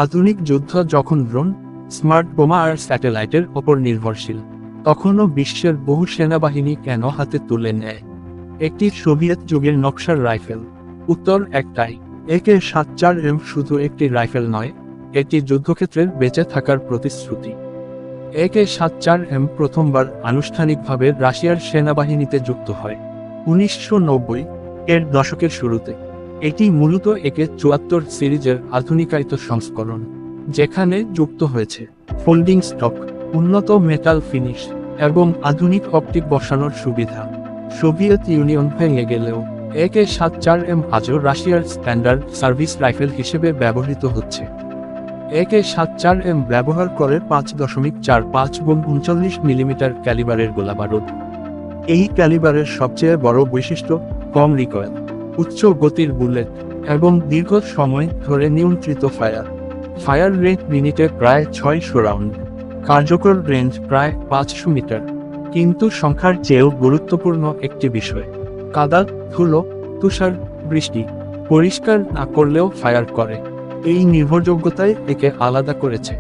আধুনিক যুদ্ধ যখন ড্রোন, স্মার্ট বোমা আর স্যাটেলাইটের ওপর নির্ভরশীল, তখনও বিশ্বের বহু সেনাবাহিনী কেন হাতে তুলে নেয় একটি সোভিয়েত যুগের নকশার রাইফেল? উত্তর একটাই, AK-74M শুধু একটি রাইফেল নয়, এটি যুদ্ধক্ষেত্রের বেঁচে থাকার প্রতিশ্রুতি। AK-74M প্রথমবার আনুষ্ঠানিকভাবে রাশিয়ার সেনাবাহিনীতে যুক্ত হয় 1990-এর দশকের শুরুতে। এটি মূলত AK-74 সিরিজের আধুনিকায়িত সংস্করণ, যেখানে যুক্ত হয়েছে ফোল্ডিং স্টক, উন্নত মেটাল ফিনিশ এবং আধুনিক অপটিক বসানোর সুবিধা। সোভিয়েত ইউনিয়ন ভেঙে গেলেও AK-74M আজও রাশিয়ার স্ট্যান্ডার্ড সার্ভিস রাইফেল হিসেবে ব্যবহৃত হচ্ছে। AK-74M ব্যবহার করে 5.45 × 39 mm ক্যালিবারের গোলাবারুদ। এই ক্যালিবারের সবচেয়ে বড় বৈশিষ্ট্য কম রিকয়েল, উচ্চ গতির বুলেট এবং দীর্ঘ সময় ধরে নিয়ন্ত্রিত ফায়ার রেট মিনিটে প্রায় 600 রাউন্ড, কার্যকর রেঞ্জ প্রায় 500 মিটার। কিন্তু সংখ্যার চেয়েও গুরুত্বপূর্ণ একটি বিষয়, কাদা, ধুলো, তুষার, বৃষ্টি পরিষ্কার না করলেও ফায়ার করে। এই নির্ভরযোগ্যতাই একে আলাদা করেছে।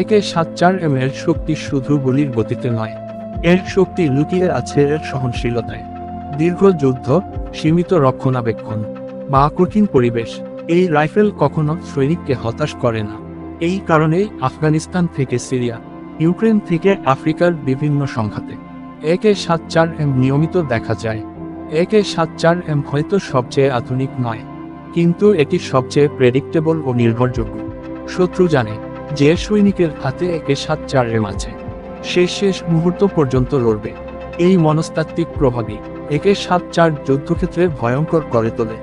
AK-74M এর শক্তি শুধু গুলির গতিতে নয়, এর শক্তি লুকিয়ে আছে এর সহনশীলতায়। দীর্ঘ যুদ্ধ, সীমিত রক্ষণাবেক্ষণ বা কঠিন পরিবেশ, এই রাইফেল কখনো সৈনিককে হতাশ করে না। এই কারণেই আফগানিস্তান থেকে সিরিয়া, ইউক্রেন থেকে আফ্রিকার বিভিন্ন সংঘাতে AK-74M নিয়মিত দেখা যায়। AK-74M হয়তো সবচেয়ে আধুনিক নয়, কিন্তু এটি সবচেয়ে প্রেডিক্টেবল ও নির্ভরযোগ্য। শত্রু জানে যে সৈনিকের হাতে AK-74M আছে, সে শেষ মুহূর্ত পর্যন্ত লড়বে। এই মনস্তাত্ত্বিক প্রভাবই AK-74 যুদ্ধক্ষেত্রে ভয়ঙ্কর করে তোলে।